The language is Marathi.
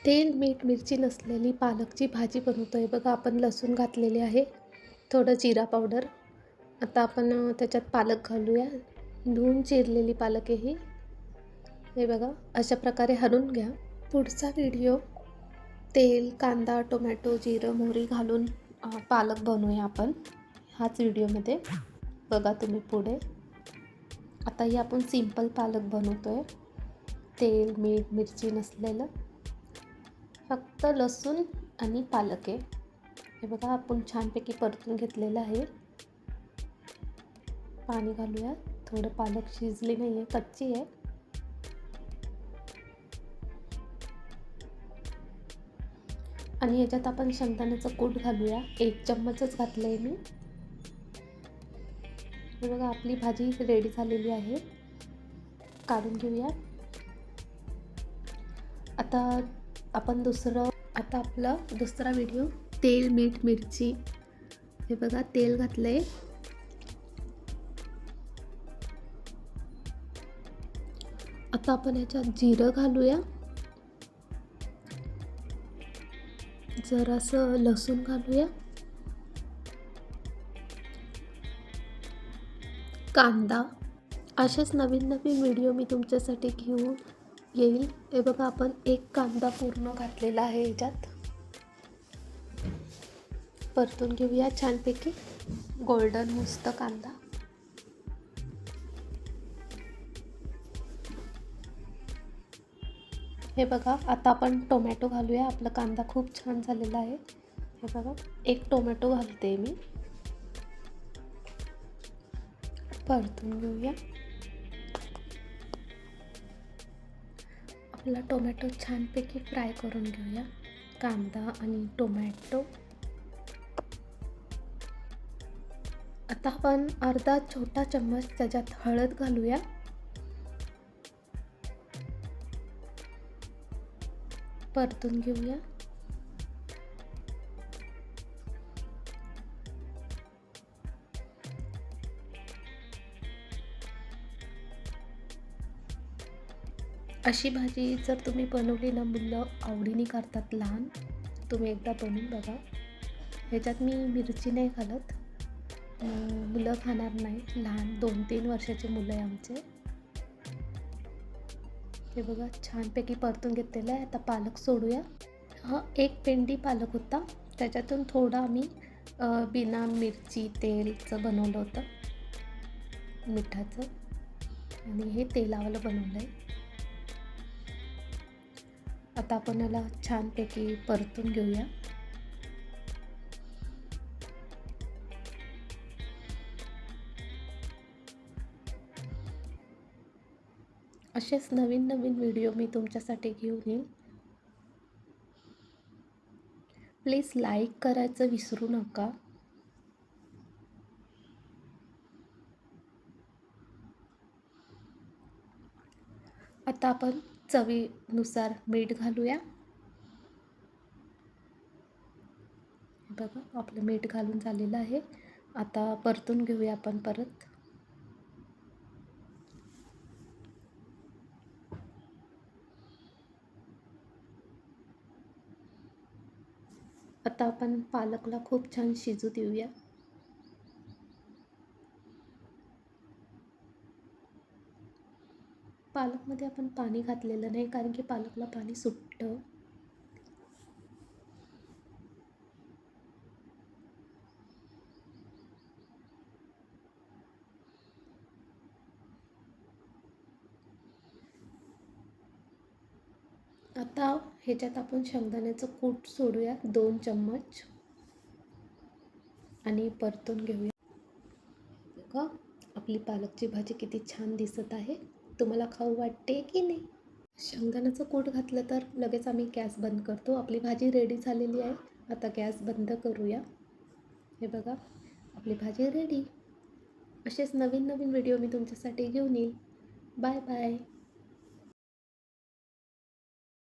तेल, मीठ, मिरची नसलेली पालकची भाजी बनवतोय बघा. आपण लसूण घातलेले आहे, थोडं जिरा पावडर. आता आपण त्याच्यात पालक घालूया. धुवून चिरलेली पालक आहे ही. हे बघा, अशा प्रकारे हलवून घ्या. पुढचा व्हिडिओ तेल, कांदा, टोमॅटो, जिरं, मोहरी घालून पालक बनवूया आपण. हाच व्हिडिओमध्ये बघा तुम्ही पुढे. आता ही आपण सिंपल पालक बनवतोय. तेल, मीठ, मिरची नसलेलं, फक्त लसूण आणि पालक आहे. हे बघा, आपण छानपैकी परतून घेतलेलं आहे. पाणी घालूया. थोडं पालक शिजली नाही आहे, कच्ची आहे. आणि याच्यात आपण शेंगदाण्याचं कूट घालूया. 1 चम्मचच घातलं आहे मी. हे बघा, आपली भाजी रेडी झालेली आहे. काढून घेऊया. आता आपला दुसरा व्हिडिओ तेल, मीठ, मिरची. हे बघा, तेल घातलंय. आता आपण याच्यात जिरं घालूया. जरासं लसूण घालूया. कांदा. असेच नवीन नवीन व्हिडिओ मी तुमच्यासाठी घेऊन येईल. हे बघा, आपण 1 कांदा पूर्ण घातलेला आहे. याच्यात परतून घेऊया छानपैकी. गोल्डन मस्त कांदा. हे बघा, आता आपण टोमॅटो घालूया. आपला कांदा खूप छान झालेला आहे. हे बघा, 1 टोमॅटो घालते मी. परतून घेऊया. आपला टोमॅटो छानपैकी फ्राय करून घेऊया. कांदा आणि टोमॅटो. आता आपण अर्धा छोटा चम्मच त्याच्यात हळद घालूया. परतून घेऊया. अशी भाजी जर तुम्ही बनवली ना, मुलं आवडीने करतात लहान. तुम्ही एकदा बनवून बघा. ह्याच्यात मी मिरची नाही घालत, मुलं खाणार नाही. लहान 2-3 वर्षाचे मुलं आहे आमचे. हे बघा, छानपैकी परतून घेतलेलं आहे. आता पालक सोडूया. हा 1 पेंडी पालक होता, त्याच्यातून थोडा आम्ही बिना मिरची तेलचं बनवलं होतं, मिठाचं. आणि हे तेलावालं बनवलं आहे. आता आपण याला छानपैकी परतून घेऊया. असेच नवीन नवीन व्हिडिओ मी तुमच्यासाठी घेऊन येईन. प्लीज लाईक करायचं विसरू नका. आता आपण चवीनुसार मीठ घालूया. बघा, आपलं मीठ घालून झालेलं आहे. आता परतून घेऊया आपण परत. आता आपण पालकला खूप छान शिजू देऊया. पालकमध्ये आपण पाणी घातलेलं नाही, कारण की पालकला पाणी सुटतं. आता ह्याच्यात आपण शेंगदाण्याचं कूट सोडूया 2 चम्मच आणि परतून घेऊया. बघा, आपली पालकची भाजी किती छान दिसत आहे. तुम्हाला खाऊ वाटते की नाही? शेंगदाण्याचं कूट घातलं तर लगेच आम्ही गॅस बंद करतो. आपली भाजी रेडी झालेली आहे. आता गॅस बंद करूया. हे बघा, आपली भाजी रेडी. असेच नवीन नवीन व्हिडिओ मी तुमच्यासाठी घेऊन येईल. Bye bye.